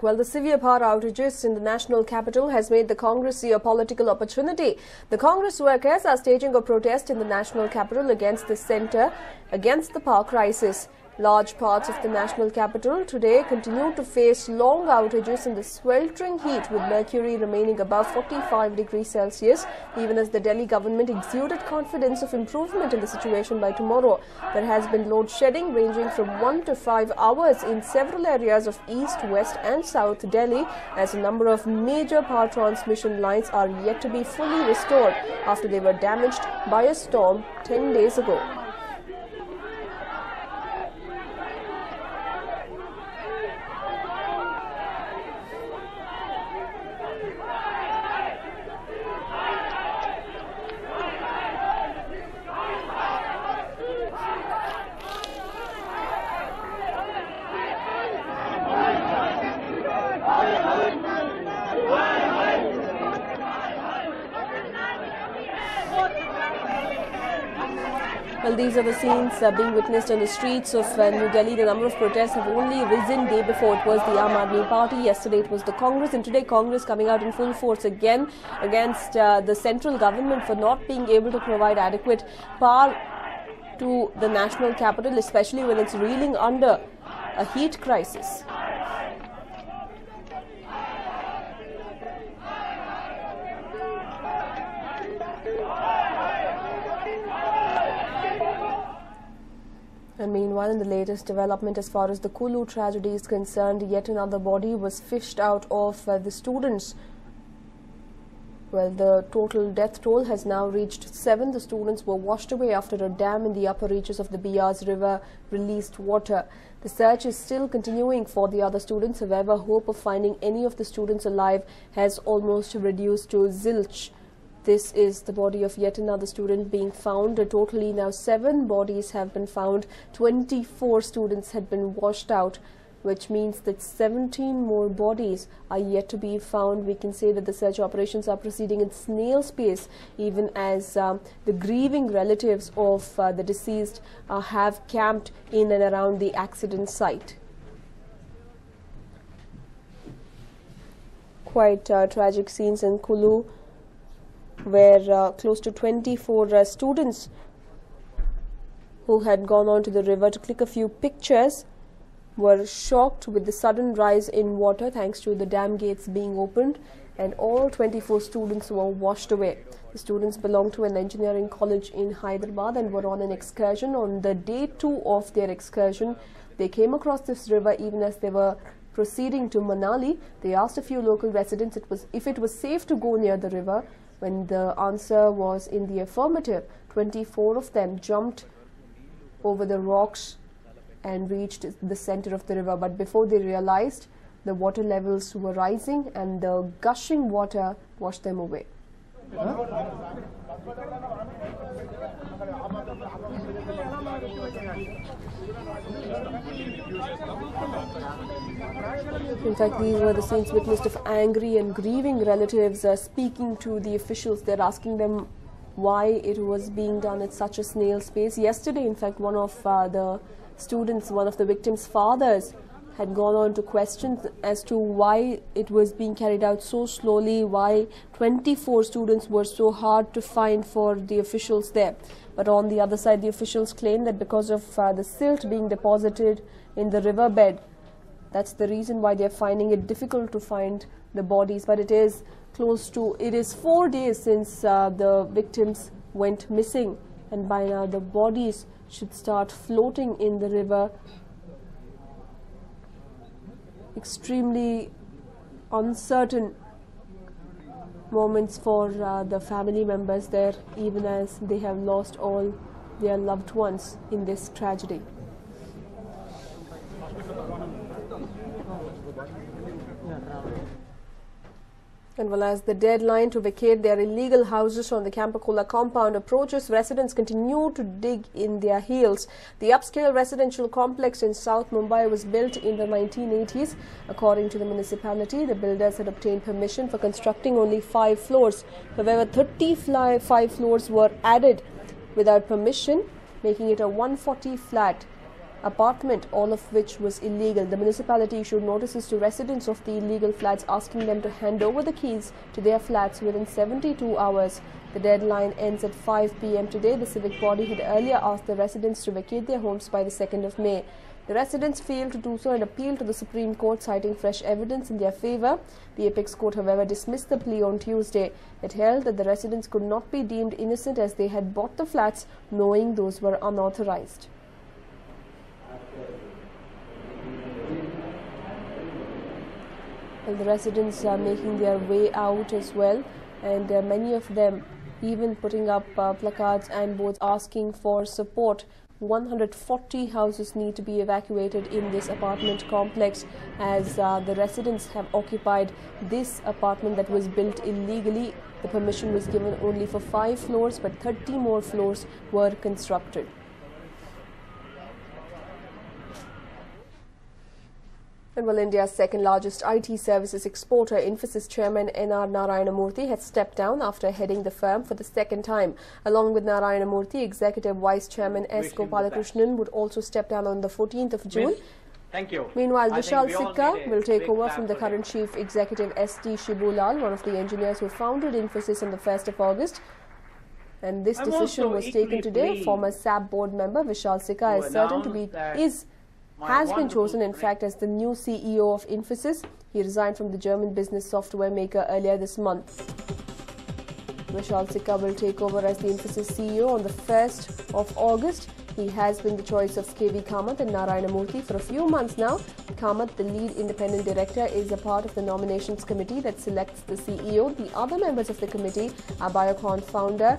Well, the severe power outages in the national capital has made the Congress see a political opportunity. The Congress workers are staging a protest in the national capital against the centre, against the power crisis. Large parts of the national capital today continue to face long outages in the sweltering heat, with mercury remaining above 45 degrees Celsius, even as the Delhi government exuded confidence of improvement in the situation by tomorrow. There has been load shedding ranging from 1 to 5 hours in several areas of East, West and South Delhi, as a number of major power transmission lines are yet to be fully restored after they were damaged by a storm 10 days ago. Well, these are the scenes being witnessed on the streets of New Delhi. The number of protests have only risen. Day before it was the Aam Aadmi Party, yesterday it was the Congress, and today Congress coming out in full force again against the central government for not being able to provide adequate power to the national capital, especially when it's reeling under a heat crisis. And meanwhile, in the latest development as far as the Kulu tragedy is concerned, yet another body was fished out of the students. Well, the total death toll has now reached 7. The students were washed away after a dam in the upper reaches of the Beas River released water. The search is still continuing for the other students. However, hope of finding any of the students alive has almost reduced to zilch. This is the body of yet another student being found. Totally now 7 bodies have been found. 24 students had been washed out, which means that 17 more bodies are yet to be found. We can say that the search operations are proceeding in snail's pace, even as the grieving relatives of the deceased have camped in and around the accident site. Quite tragic scenes in Kulu, where close to 24 students who had gone on to the river to click a few pictures were shocked with the sudden rise in water thanks to the dam gates being opened, and all 24 students were washed away. The students belonged to an engineering college in Hyderabad and were on an excursion. On the day 2 of their excursion, they came across this river even as they were proceeding to Manali. They asked a few local residents if it was safe to go near the river. When the answer was in the affirmative, 24 of them jumped over the rocks and reached the center of the river. But before they realized, the water levels were rising and the gushing water washed them away. In fact, these were the scenes witnessed of angry and grieving relatives speaking to the officials. They're asking them why it was being done at such a snail's pace. Yesterday, in fact, one of the students, one of the victims' fathers, had gone on to questions as to why it was being carried out so slowly, why 24 students were so hard to find for the officials there. But on the other side, the officials claim that because of the silt being deposited in the riverbed, that's the reason why they're finding it difficult to find the bodies. But it is 4 days since the victims went missing, and by now the bodies should start floating in the river. Extremely uncertain moments for the family members there, even as they have lost all their loved ones in this tragedy. And well, as the deadline to vacate their illegal houses on the Campacola compound approaches, residents continue to dig in their heels. The upscale residential complex in South Mumbai was built in the 1980s. According to the municipality, the builders had obtained permission for constructing only 5 floors. However, 35 floors were added without permission, making it a 140 flat apartment, all of which was illegal. The municipality issued notices to residents of the illegal flats asking them to hand over the keys to their flats within 72 hours. The deadline ends at 5 p.m. today. The civic body had earlier asked the residents to vacate their homes by the 2nd of May. The residents failed to do so and appealed to the Supreme Court, citing fresh evidence in their favour. The Apex Court, however, dismissed the plea on Tuesday. It held that the residents could not be deemed innocent as they had bought the flats knowing those were unauthorised. Well, the residents are making their way out as well, and many of them even putting up placards and boards asking for support. 140 houses need to be evacuated in this apartment complex as the residents have occupied this apartment that was built illegally. The permission was given only for 5 floors, but 30 more floors were constructed. And while India's second largest IT services exporter, Infosys chairman N.R. Narayana Murthy has stepped down after heading the firm for the second time. Along with Narayana Murthy, Executive Vice Chairman S. Gopalakrishnan would also step down on the 14th of June. Thank you. Meanwhile, Vishal Sikka will take over from the current Chief Executive S.T. Shibulal, one of the engineers who founded Infosys on the 1st of August. And this decision was taken today. Former SAP board member Vishal Sikka is certain to be has been chosen, in fact, as the new CEO of Infosys. He resigned from the German business software maker earlier this month. Vishal Sikka will take over as the Infosys CEO on the 1st of August. He has been the choice of K.V. Kamath and Narayana Murthy for a few months now. Kamath, the lead independent director, is a part of the nominations committee that selects the CEO. The other members of the committee are Biocon founder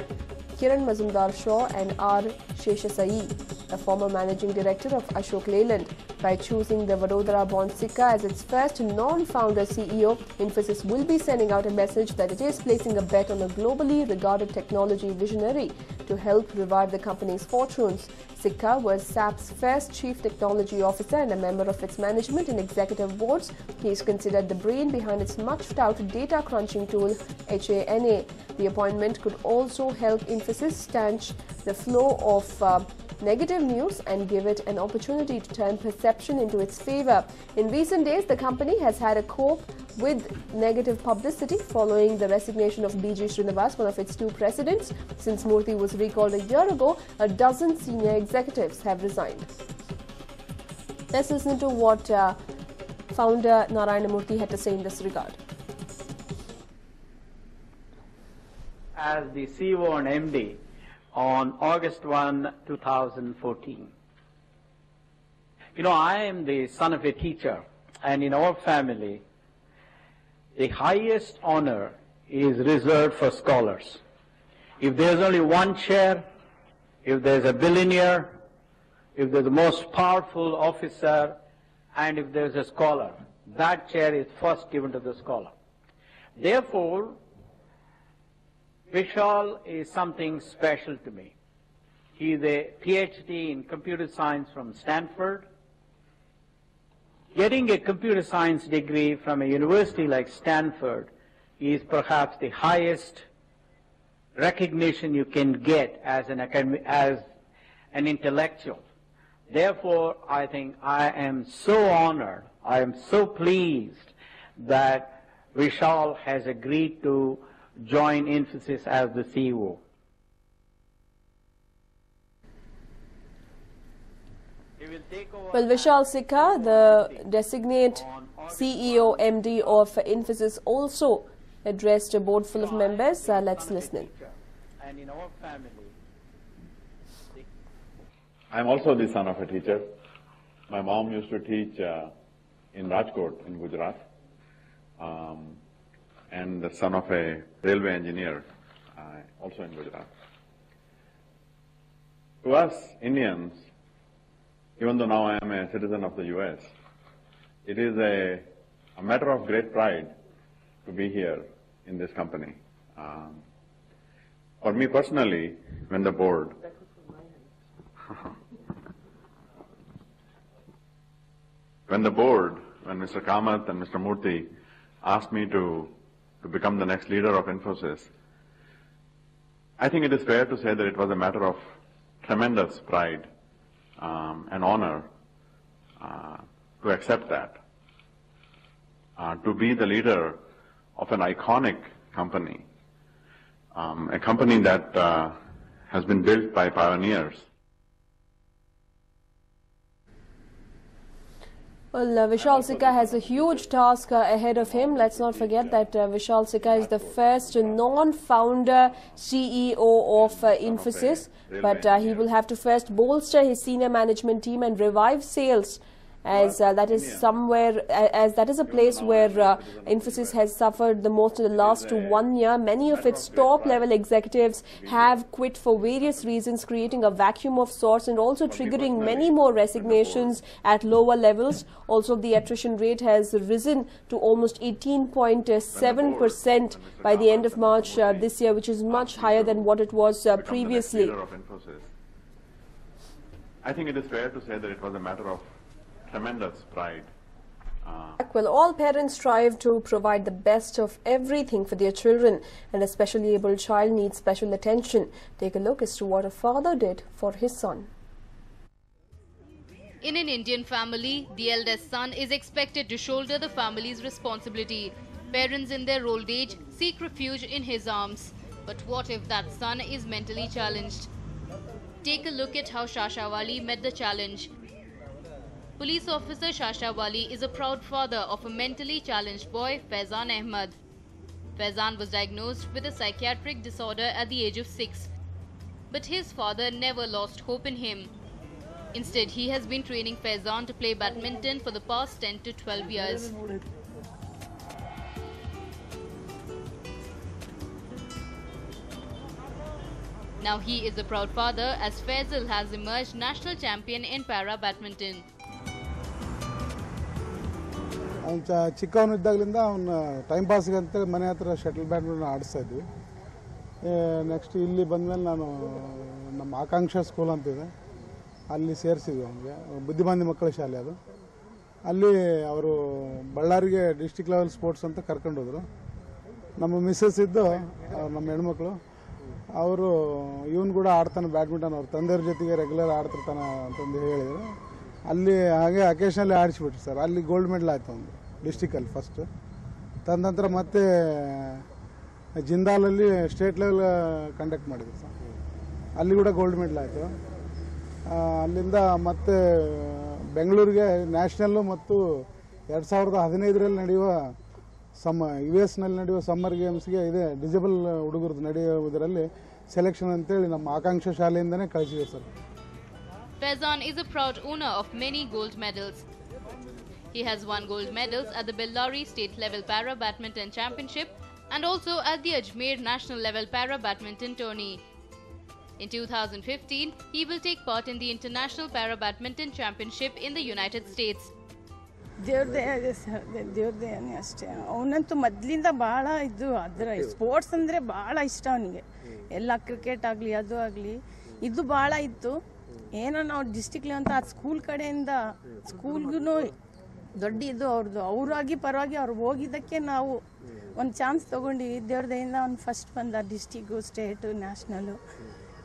Kiran Mazumdar-Shaw and R. Sheshasai, a former managing director of Ashok Leyland. By choosing the Vadodara-born Sikka as its first non-founder CEO, Infosys will be sending out a message that it is placing a bet on a globally regarded technology visionary to help revive the company's fortunes. Sikka was SAP's first chief technology officer and a member of its management and executive boards. He is considered the brain behind its much-touted data crunching tool, HANA. The appointment could also help Infosys stanch the flow of negative news and give it an opportunity to turn perception into its favor. In recent days, the company has had to cope with negative publicity following the resignation of B.G. Srinivas, one of its 2 presidents. Since Murthy was recalled a year ago, a dozen senior executives have resigned. Let's listen to what founder Narayana Murthy had to say in this regard. As the CEO and MD on August 1, 2014. You know, I am the son of a teacher, and in our family, the highest honor is reserved for scholars. If there's only one chair, if there's a billionaire, if there's the most powerful officer, and if there's a scholar, that chair is first given to the scholar. Therefore, Vishal is something special to me. He is a PhD in computer science from Stanford. Getting a computer science degree from a university like Stanford is perhaps the highest recognition you can get as an intellectual. Therefore, I think I am so honored, I am so pleased that Vishal has agreed to join Infosys as the CEO. Well, Vishal Sikka, the designate CEO MD of Infosys, also addressed a board full of members. Let's listen. And in our family, I'm also the son of a teacher. My mom used to teach in Rajkot in Gujarat. And the son of a railway engineer, also in Gujarat. To us Indians, even though now I am a citizen of the US, it is a matter of great pride to be here in this company. For me personally, when the board when Mr. Kamath and Mr. Murthy asked me to become the next leader of Infosys, I think it is fair to say that it was a matter of tremendous pride an honor to accept that, to be the leader of an iconic company, a company that has been built by pioneers. Well, Vishal Sikka has a huge task ahead of him. Let's not forget that Vishal Sikka is the first non-founder CEO of Infosys, but he will have to first bolster his senior management team and revive sales, as that is a place where Infosys has suffered the most in the last 1 year. Many of its top-level executives have quit for various reasons, creating a vacuum of sorts and also triggering many more resignations at lower levels. Also, the attrition rate has risen to almost 18.7% by the end of March this year, which is much higher than what it was previously. I think it is fair to say that it was a matter of tremendous pride. Well, all parents strive to provide the best of everything for their children, and a specially able child needs special attention. Take a look as to what a father did for his son. In an Indian family, the eldest son is expected to shoulder the family's responsibility. Parents in their old age seek refuge in his arms. But what if that son is mentally challenged? Take a look at how Shasha Wali met the challenge. Police officer Shasha Wali is a proud father of a mentally challenged boy, Faizan Ahmed. Faizan was diagnosed with a psychiatric disorder at the age of 6. But his father never lost hope in him. Instead, he has been training Faizan to play badminton for the past 10 to 12 years. Now he is a proud father as Faisal has emerged national champion in para badminton. ಚಿಕ್ಕವನಿದ್ದಾಗಲಿಂದ ಅವನು time ಪಾಸ್ಗೆ ಅಂತೇಳಿ ಮನೆ ಹತ್ರ shuttle badminton ಆಡಿಸ್ತಾ ಇದ್ವಿ. Next ಇಲ್ಲಿ ಬಂದಮೇಲೆ ನಾನು ನಮ್ಮ ಆಕಾಂಕ್ಷ ಸ್ಕೂಲ್ ಅಂತಿದೆ, ಅಲ್ಲಿ ಸೇರಿಸಿದ್ವಿ. ಅವನಿಗೆ ಬುದ್ಧಿಮಾಂದ್ಯ ಮಕ್ಕಳ ಶಾಲೆ ಅದು. ಅಲ್ಲಿ ಅವರು ಬಳ್ಳಾರಿಗೆ ಡಿಸ್ಟಿಕ್ ಲೆವೆಲ್ ಸ್ಪೋರ್ಟ್ಸ್ ಅಂತ ಕರ್ಕೊಂಡು ಹೋದರು. ನಮ್ಮ ಮಿಸ್ಸಸ್ ಇದ್ದು ನಮ್ಮ ಹೆಣ್ಮಕ್ಳು, ಅವರು ಇವನು ಕೂಡ ಆಡ್ತಾನೆ ಬ್ಯಾಡ್ಮಿಂಟನ್, ಅವ್ರ ತಂದೆಯವ್ರ ಜೊತೆಗೆ ರೆಗ್ಯುಲರ್ ಆಡ್ತಿರ್ತಾನೆ ಅಂತಂದು ಹೇಳಿದರು. ಅಲ್ಲಿ ಹಾಗೆ ಅಕೇಶನಲ್ಲಿ ಆಡಿಸ್ಬಿಟ್ರು ಸರ್. ಅಲ್ಲಿ ಗೋಲ್ಡ್ ಮೆಡಲ್ ಆಯಿತು ಒಂದು ಡಿಸ್ಟಿಕಲ್ಲಿ ಫಸ್ಟ್. ತದನಂತರ ಮತ್ತೆ ಜಿಂದಾಲಲ್ಲಿ ಸ್ಟೇಟ್ ಲೆವೆಲ್ ಕಂಡಕ್ಟ್ ಮಾಡಿದ್ರು ಸರ್, ಅಲ್ಲಿ ಕೂಡ ಗೋಲ್ಡ್ ಮೆಡಲ್ ಆಯಿತು. ಅಲ್ಲಿಂದ ಮತ್ತೆ ಬೆಂಗಳೂರಿಗೆ ನ್ಯಾಷನಲ್ಲು ಮತ್ತು 2015ರಲ್ಲಿ ನಡೆಯುವ US-ನಲ್ಲಿ ನಡೆಯುವ ಸಮ್ಮರ್ ಗೇಮ್ಸ್ಗೆ ಇದೆ ಡಿಸೇಬಲ್ ಹುಡುಗರದ್ದು ನಡೆಯುವುದರಲ್ಲಿ ಸೆಲೆಕ್ಷನ್ ಅಂತೇಳಿ ನಮ್ಮ ಆಕಾಂಕ್ಷ ಶಾಲೆಯಿಂದನೇ ಕಳಿಸಿದೆ sir. Faizan is a proud owner of many gold medals. He has won gold medals at the Bellary State Level Para Badminton Championship and also at the Ajmer National Level Para Badminton Tourney. In 2015, he will take part in the International Para Badminton Championship in the United States. ದೇವ್ರದೇ ಅಷ್ಟೇ. ಅವನಂತೂ ಮೊದಲಿಂದ ಭಾಳ ಇದು ಅದರ sports ಅಂದರೆ ಭಾಳ ಇಷ್ಟ ಅವನಿಗೆ. ಎಲ್ಲ ಕ್ರಿಕೆಟ್ ಆಗಲಿ ಅದು ಆಗಲಿ ಇದು ಭಾಳ ಇತ್ತು. ಏನೋ ನಾವು ಡಿಸ್ಟಿಕ್ ಅಂತ ಅದು ಸ್ಕೂಲ್ ಕಡೆಯಿಂದ ಸ್ಕೂಲ್ಗೂ ದೊಡ್ಡ ಇದು ಅವ್ರದ್ದು, ಅವರಾಗಿ ಪರವಾಗಿ ಅವ್ರು ಹೋಗಿದ್ದಕ್ಕೆ ನಾವು ಒಂದು ಚಾನ್ಸ್ ತೊಗೊಂಡಿವಿ. ದೇವ್ರದೆಯಿಂದ ಅವ್ನು ಫಸ್ಟ್ ಬಂದ ಡಿಸ್ಟಿಕ್ಕು, ಸ್ಟೇಟು, ನ್ಯಾಷನಲ್ಲು.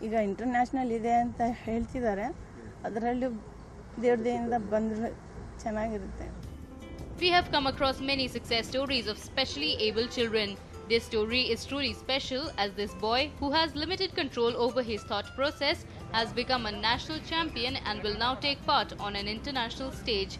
ಈಗ ಇಂಟರ್ನ್ಯಾಷನಲ್ ಇದೆ ಅಂತ ಹೇಳ್ತಿದ್ದಾರೆ. ಅದರಲ್ಲೂ ದೇವ್ರದೆಯಿಂದ ಬಂದರೆ ಚೆನ್ನಾಗಿರುತ್ತೆ. We have come across many success stories of specially able children. This story is truly special as this boy, who has limited control over his thought process, has become a national champion and will now take part on an international stage.